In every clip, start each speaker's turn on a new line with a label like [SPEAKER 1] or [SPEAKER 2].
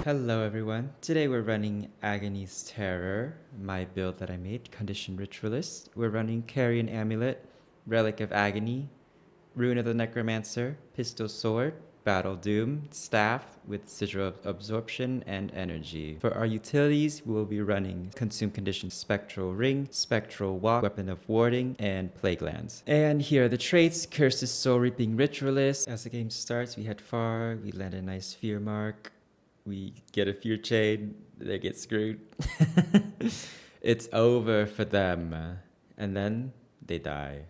[SPEAKER 1] Hello everyone, today we're running Agony's Terror, my build that I made, Condition Ritualist. We're running Carrion Amulet, Relic of Agony, Rune of the Necromancer, Pistol Sword, Battle Doom, Staff with Sigil of Absorption and Energy. For our utilities, we will be running Consume Condition Spectral Ring, Spectral Walk, Weapon of Warding, and Plague Lands. And here are the traits, Curses Soul Reaping Ritualist. As the game starts, we head far, we land a nice Fear Mark. We get a fear chain, they get screwed. It's over for them. And then they die.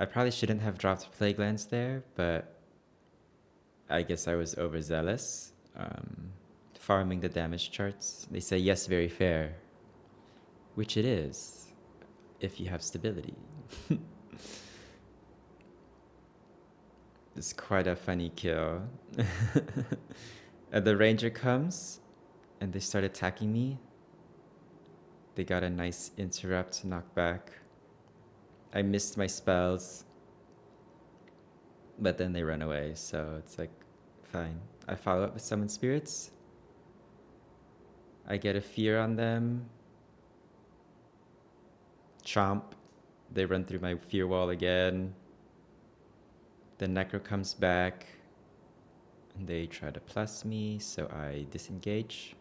[SPEAKER 1] I probably shouldn't have dropped Plague Lands there, but I guess I was overzealous. Farming the damage charts. They say yes, very fair. Which it is, if you have stability. It's quite a funny kill. The ranger comes and they start attacking me. They got a nice interrupt knockback. I missed my spells, but then they run away, so it's like, fine. I follow up with Summon Spirits. I get a fear on them. Chomp. They run through my fear wall again. The Necro comes back. They try to plus me, so I disengage.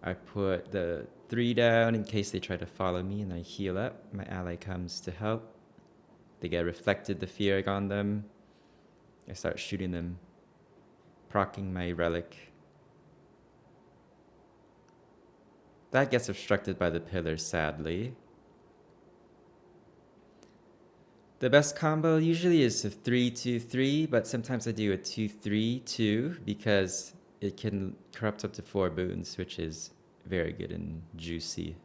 [SPEAKER 1] I put the 3 down in case they try to follow me, and I heal up. My ally comes to help. They get reflected the fear on them. I start shooting them, proccing my relic. That gets obstructed by the pillar, sadly. The best combo usually is a 3-2-3, but sometimes I do a 2-3-2 because it can corrupt up to 4 boons, which is very good and juicy.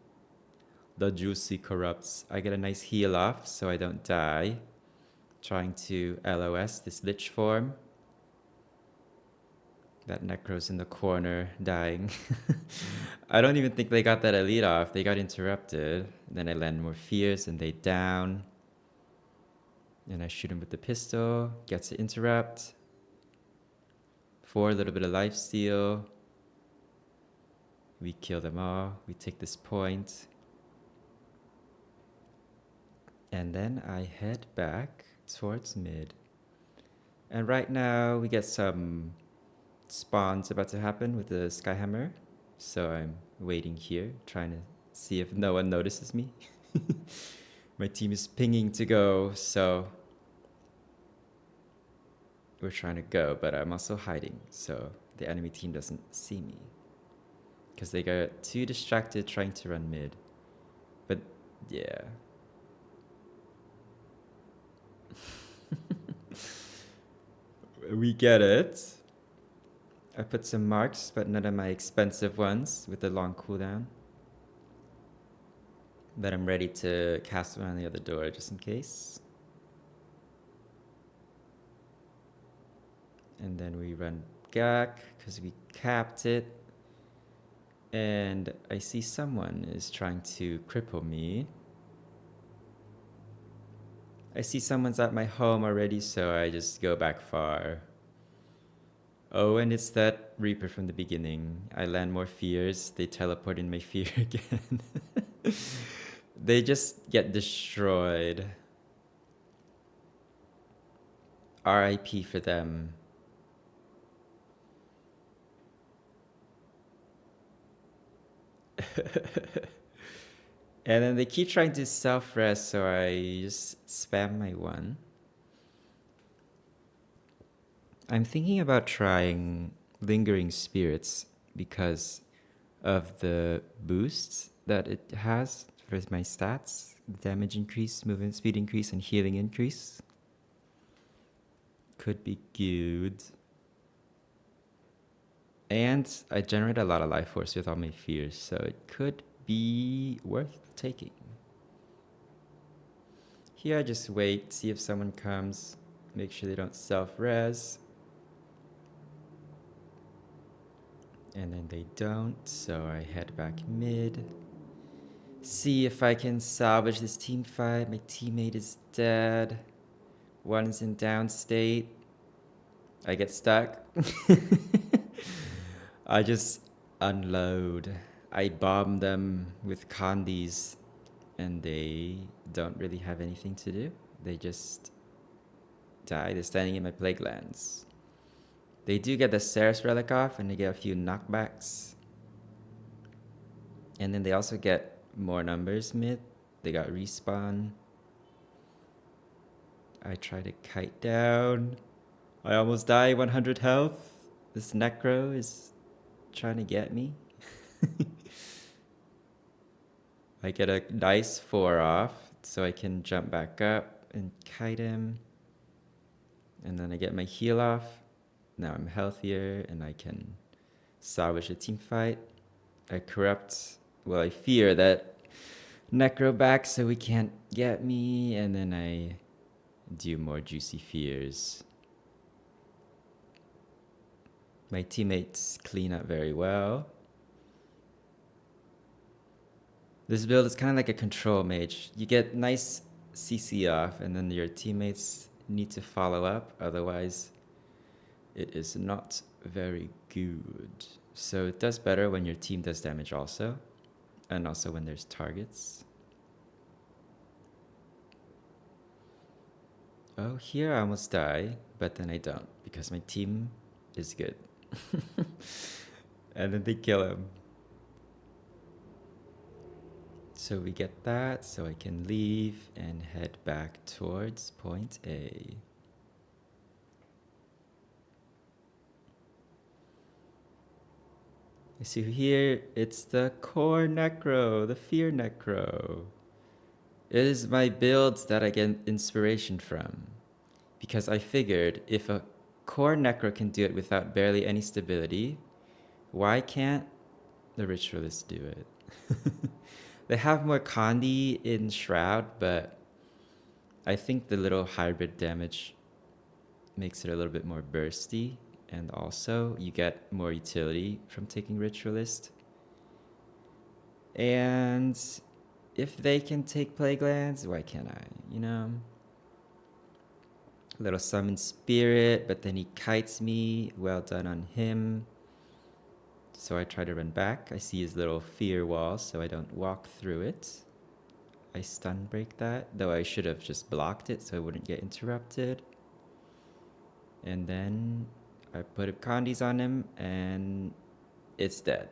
[SPEAKER 1] The juicy corrupts. I get a nice heal off so I don't die. Trying to LOS this Lich form. That Necro's in the corner, dying. I don't even think they got that elite off. They got interrupted. Then I land more fears and they down. And I shoot him with the pistol. Gets to interrupt. 4, a little bit of lifesteal. We kill them all. We take this point. And then I head back towards mid. And right now we get some spawns about to happen with the Skyhammer. So I'm waiting here, trying to see if no one notices me. My team is pinging to go, so we're trying to go, but I'm also hiding, so the enemy team doesn't see me. Because they got too distracted trying to run mid. But yeah. We get it. I put some marks, but none of my expensive ones with the long cooldown. Then I'm ready to cast one on the other door just in case. And then we run Gak because we capped it. And I see someone is trying to cripple me. I see someone's at my home already, so I just go back far. Oh, and it's that Reaper from the beginning. I land more fears. They teleport in my fear again. They just get destroyed. RIP for them. And then they keep trying to self-rest, so I just spam my 1. I'm thinking about trying Lingering Spirits because of the boosts that it has for my stats. Damage increase, movement speed increase, and healing increase. Could be good. And I generate a lot of life force with all my fears, so it could be worth taking. Here I just wait, see if someone comes, make sure they don't self-res. And then they don't, so I head back mid. See if I can salvage this team fight. My teammate is dead. One is in down state. I get stuck. I just unload. I bomb them with candies, and they don't really have anything to do. They just die. They're standing in my plague lands. They do get the Ceres relic off, and they get a few knockbacks. And then they also get more numbers mid. They got respawn. I try to kite down. I almost die, 100 health. This necro is trying to get me. I get a nice 4 off, so I can jump back up and kite him. And then I get my heal off. Now I'm healthier and I can salvage a team fight. I corrupt, well, I fear that necro back so he can't get me, and then I do more juicy fears. My teammates clean up very well. This build is kind of like a control mage. You get nice CC off, and then your teammates need to follow up, otherwise it is not very good. So it does better when your team does damage also, and also when there's targets. Oh, here I almost die, but then I don't, because my team is good. And then they kill him. So we get that, so I can leave and head back towards point A. So here, it's the core necro, the fear necro. It is my builds that I get inspiration from, because I figured if a core necro can do it without barely any stability, why can't the ritualist do it? They have more Kandi in Shroud, but I think the little hybrid damage makes it a little bit more bursty, and also you get more utility from taking Ritualist. And if they can take Plague Lands, why can't I, you know? Little Summon Spirit, but then he kites me. Well done on him. So I try to run back. I see his little fear wall, so I don't walk through it. I stun break that, though I should have just blocked it so I wouldn't get interrupted. And then I put up Condis on him, and it's dead.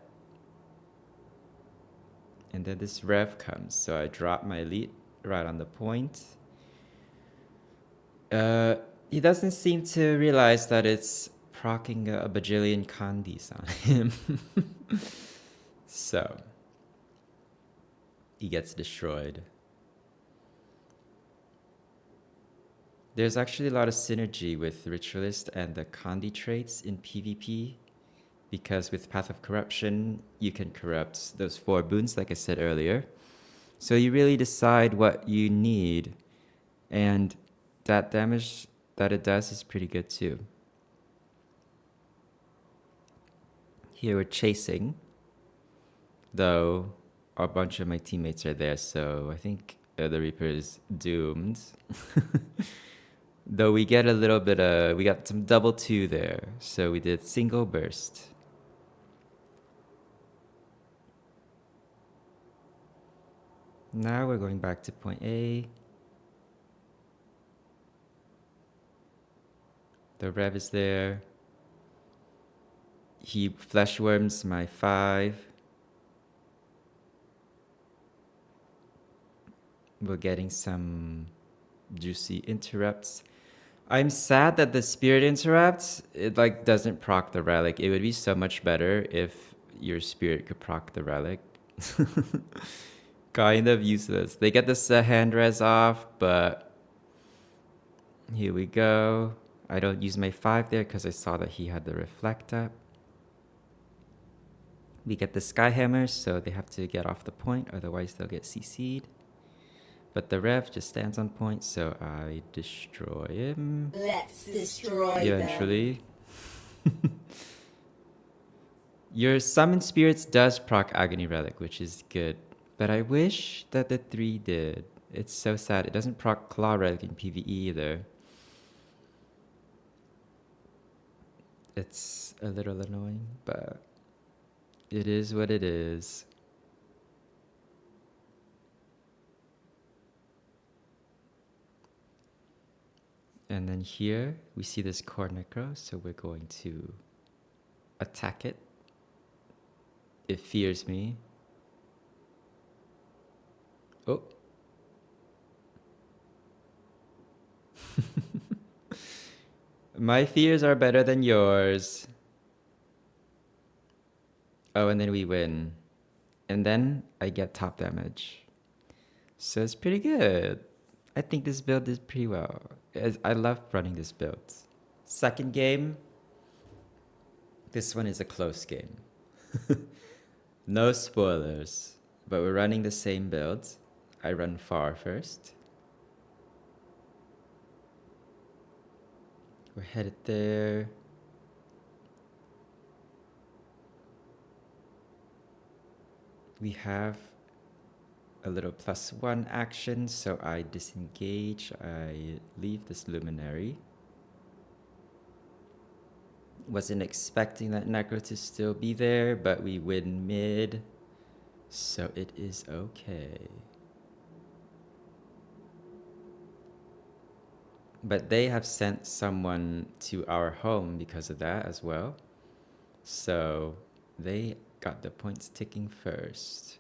[SPEAKER 1] And then this rev comes, so I drop my elite right on the point. He doesn't seem to realize that it's proccing a bajillion Condis on him. So he gets destroyed. There's actually a lot of synergy with Ritualist and the Kandi traits in PvP, because with Path of Corruption, you can corrupt those 4 boons, like I said earlier. So you really decide what you need, and that damage that it does is pretty good too. Here we're chasing, though a bunch of my teammates are there, so I think the Reaper is doomed. Though we get a little bit we got some double 2 there, so we did single burst. Now we're going back to point A. The rev is there. He flesh worms my 5. We're getting some juicy interrupts. I'm sad that the spirit interrupts, it like doesn't proc the relic. It would be so much better if your spirit could proc the relic. Kind of useless. They get this hand res off, but here we go. I don't use my 5 there because I saw that he had the reflect up. We get the sky hammers, so they have to get off the point, otherwise they'll get CC'd. But the rev just stands on point, so I destroy him.
[SPEAKER 2] Let's destroy
[SPEAKER 1] eventually. Your summon spirits does proc Agony Relic, which is good. But I wish that the 3 did. It's so sad. It doesn't proc Claw Relic in PvE either. It's a little annoying, but It is what it is. And then here we see this core necro, so we're going to attack it. It fears me. Oh. My fears are better than yours. Oh, and then we win. And then I get top damage. So it's pretty good. I think this build is pretty well. I love running this build. Second game. This one is a close game. No spoilers. But we're running the same build. I run far first. We're headed there. We have a little +1 action, so I disengage. I leave this luminary. Wasn't expecting that necro to still be there, but we win mid, so it is okay. But they have sent someone to our home because of that as well. So they got the points ticking first.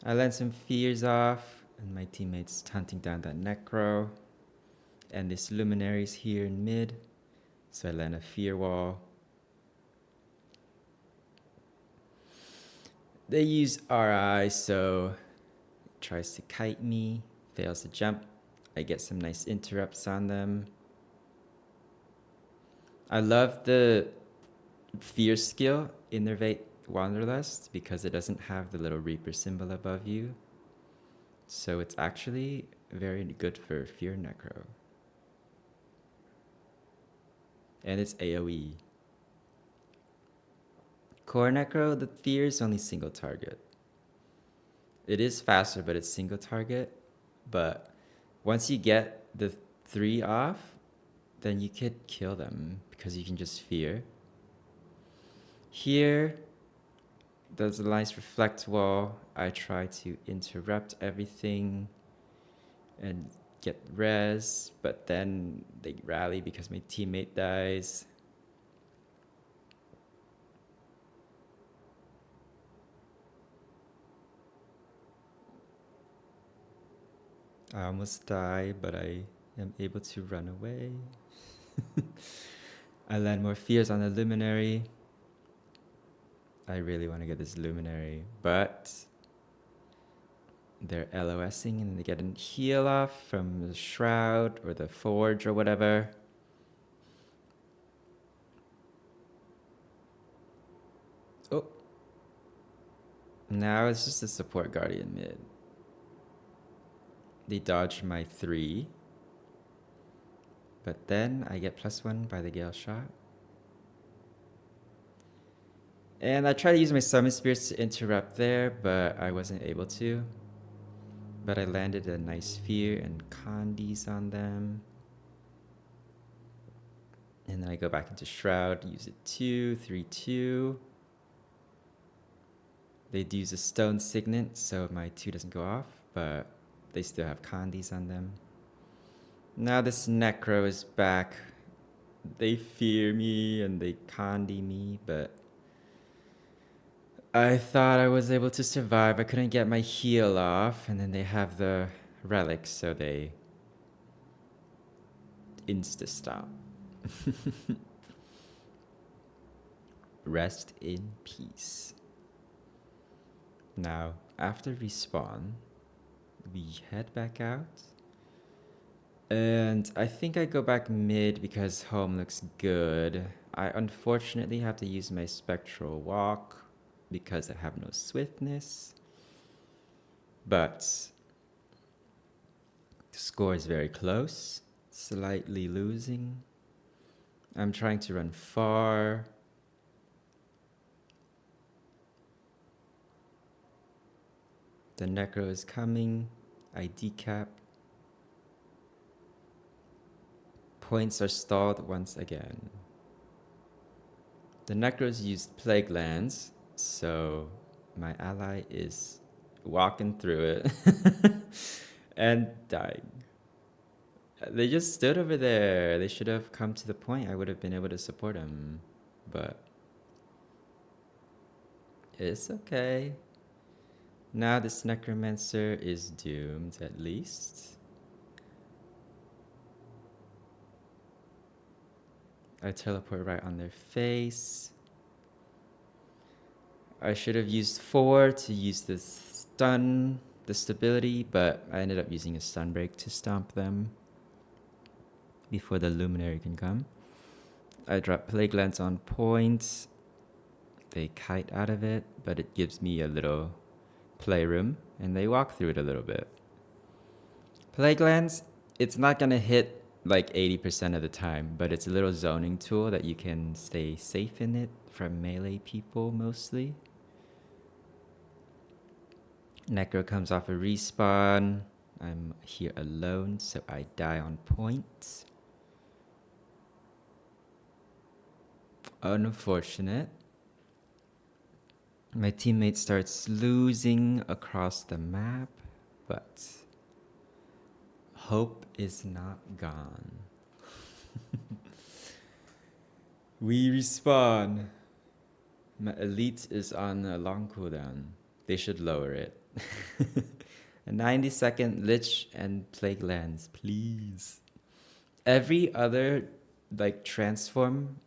[SPEAKER 1] I land some fears off, and my teammates hunting down that necro. And this luminary is here in mid, so I land a fear wall. They use RI, so it tries to kite me, fails to jump. I get some nice interrupts on them. I love the fear skill, Innervate Wanderlust, because it doesn't have the little Reaper symbol above you. So it's actually very good for Fear Necro. And it's AoE. Core Necro, the fear is only single target. It is faster, but it's single target. But once you get the 3 off, then you could kill them because you can just fear. Here, there's a nice reflect wall. I try to interrupt everything and get res, but then they rally because my teammate dies. I almost die, but I am able to run away. I land more fears on the luminary. I really want to get this luminary, but they're LOSing and they get a heal off from the shroud or the forge or whatever. Oh. Now it's just a support guardian mid. They dodge my 3. But then I get +1 by the Gale shot. And I try to use my summon spirits to interrupt there, but I wasn't able to. But I landed a nice fear and condies on them. And then I go back into Shroud, use it 2, 3, 2. They'd use a stone signet, so my 2 doesn't go off, but they still have condies on them. Now this necro is back. They fear me and they condi me, but I thought I was able to survive. I couldn't get my heal off, and then they have the relics, so they insta-stop. Rest in peace. Now, after respawn, we head back out. And I think I go back mid because home looks good. I unfortunately have to use my spectral walk because I have no swiftness. But the score is very close, slightly losing. I'm trying to run far. The necro is coming. I decap. Points are stalled once again. The Necros used Plague Lands, so my ally is walking through it and dying. They just stood over there. They should have come to the point. I would have been able to support him, but it's okay. Now this necromancer is doomed, at least. I teleport right on their face. I should have used 4 to use the stun, the stability, but I ended up using a stun break to stomp them before the luminary can come. I drop Plague Lance on point. They kite out of it, but it gives me a little playroom, and they walk through it a little bit. Plague Lance, it's not going to hit like 80% of the time, but it's a little zoning tool that you can stay safe in it from melee people mostly. Necro comes off a respawn. I'm here alone, so I die on point. Unfortunate. My teammate starts losing across the map, but hope is not gone. We respawn. My elite is on a long cooldown. They should lower it. A 90-second Lich and Plague Lands, please. Every other transform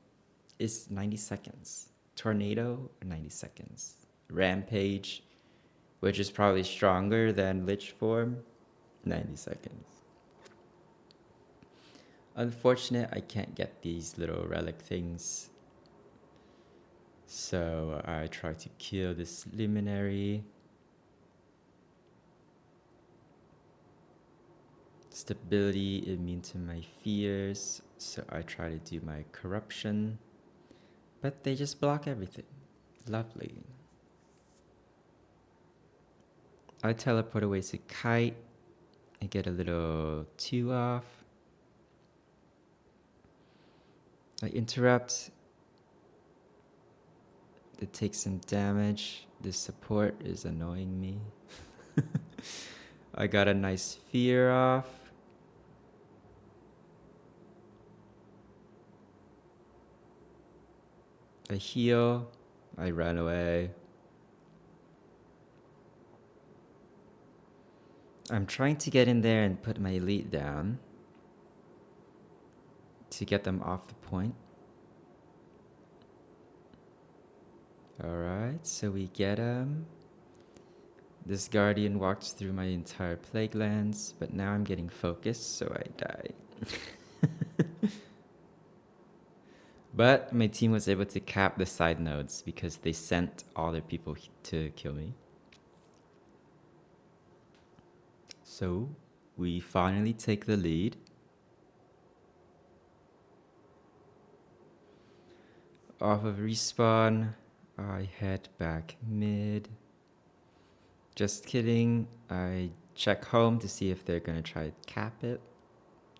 [SPEAKER 1] is 90 seconds. Tornado, 90 seconds. Rampage, which is probably stronger than Lich form, 90 seconds. Unfortunate, I can't get these little relic things. So I try to kill this luminary. Stability, immune to my fears. So I try to do my corruption. But they just block everything. Lovely. I teleport away to kite. I get a little 2 off. I interrupt. It takes some damage. This support is annoying me. I got a nice fear off. I heal. I run away. I'm trying to get in there and put my elite down to get them off the point. Alright, so we get him. This guardian walked through my entire plague lands, but now I'm getting focused, so I die. But my team was able to cap the side nodes because they sent all their people to kill me. So we finally take the lead. Off of respawn, I head back mid. Just kidding. I check home to see if they're gonna try to cap it.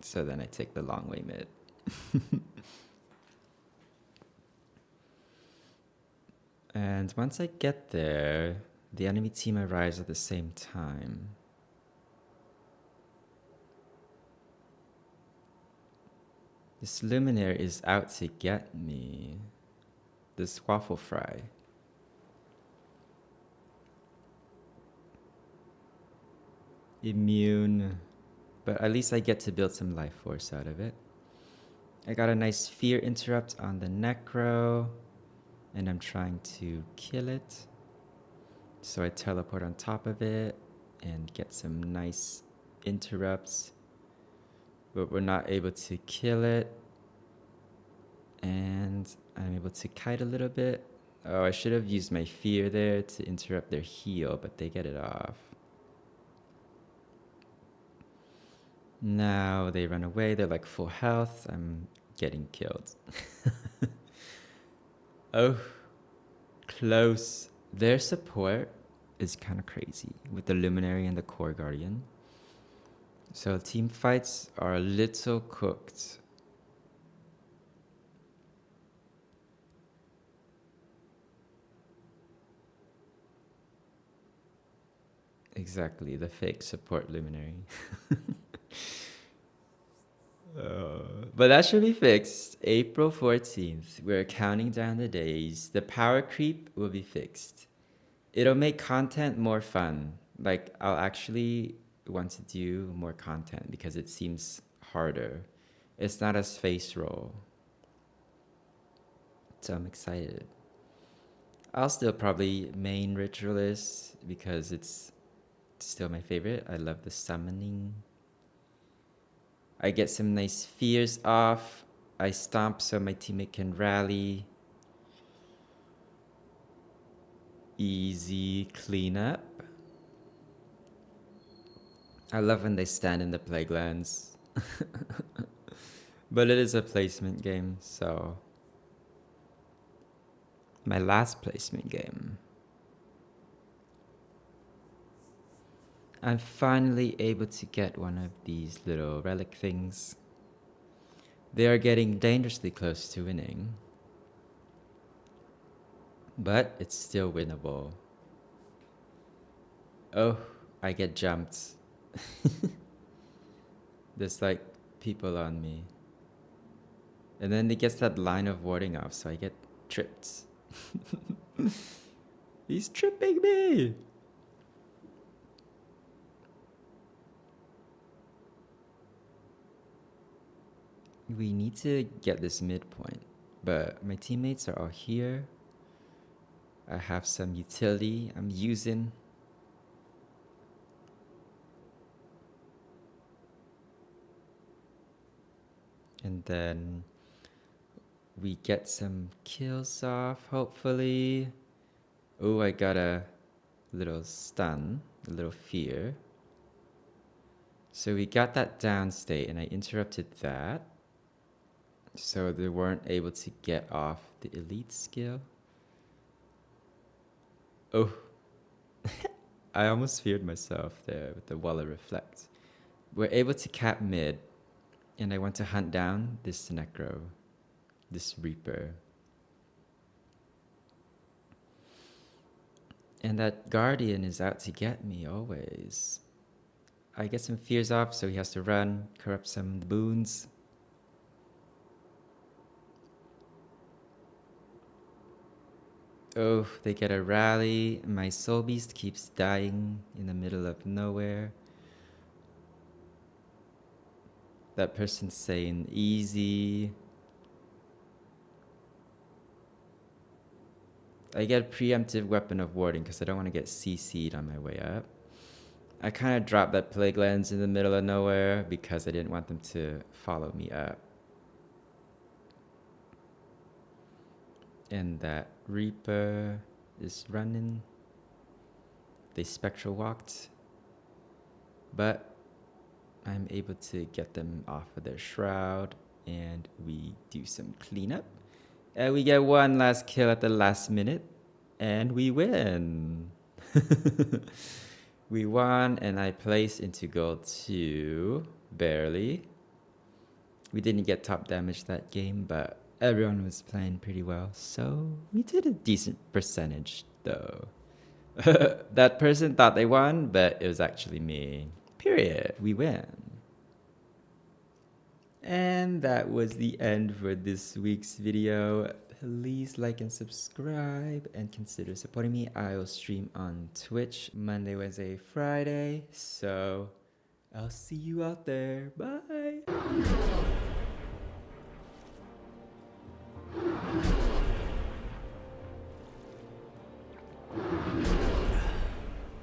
[SPEAKER 1] So then I take the long way mid. And once I get there, the enemy team arrives at the same time. This luminaire is out to get me. This waffle fry. Immune, but at least I get to build some life force out of it. I got a nice fear interrupt on the necro, and I'm trying to kill it. So I teleport on top of it and get some nice interrupts, but we're not able to kill it. And I'm able to kite a little bit. Oh, I should have used my fear there to interrupt their heal, but they get it off. Now they run away. They're like full health. I'm getting killed. Oh, close. Their support is kind of crazy with the Luminary and the Core Guardian. So team fights are a little cooked. Exactly, the fake support luminary. But that should be fixed. April 14th. We're counting down the days. The power creep will be fixed. It'll make content more fun. Like, I'll actually want to do more content because it seems harder. It's not as face roll. So I'm excited. I'll still probably main Ritualist because it's still my favorite. I love the summoning. I get some nice fears off. I stomp so my teammate can rally. Easy cleanup. I love when they stand in the playgrounds. But it is a placement game, so... My last placement game. I'm finally able to get one of these little relic things. They are getting dangerously close to winning. But it's still winnable. Oh, I get jumped. There's like people on me. And then it gets that line of warding off, so I get tripped. He's tripping me! We need to get this midpoint, but my teammates are all here. I have some utility I'm using. And then we get some kills off, hopefully. Oh, I got a little stun, a little fear. So we got that down state, and I interrupted that. So they weren't able to get off the elite skill. Oh, I almost feared myself there with the wall of reflect. We're able to cap mid, and I want to hunt down this necro, this reaper. And that guardian is out to get me always. I get some fears off, so he has to run, corrupt some boons. Oh, they get a rally. My soul beast keeps dying in the middle of nowhere. That person's saying easy. I get a preemptive weapon of warding because I don't want to get CC'd on my way up. I kind of dropped that plague lens in the middle of nowhere because I didn't want them to follow me up. And that reaper is running. They spectral walked. But I'm able to get them off of their shroud. And we do some cleanup. And we get one last kill at the last minute. And we win. We won, and I placed into gold 2. Barely. We didn't get top damage that game, but everyone was playing pretty well. So we did a decent percentage, though. That person thought they won, but it was actually me. Period. We win. And that was the end for this week's video. Please like and subscribe and consider supporting me. I'll stream on Twitch Monday, Wednesday, Friday. So I'll see you out there. Bye.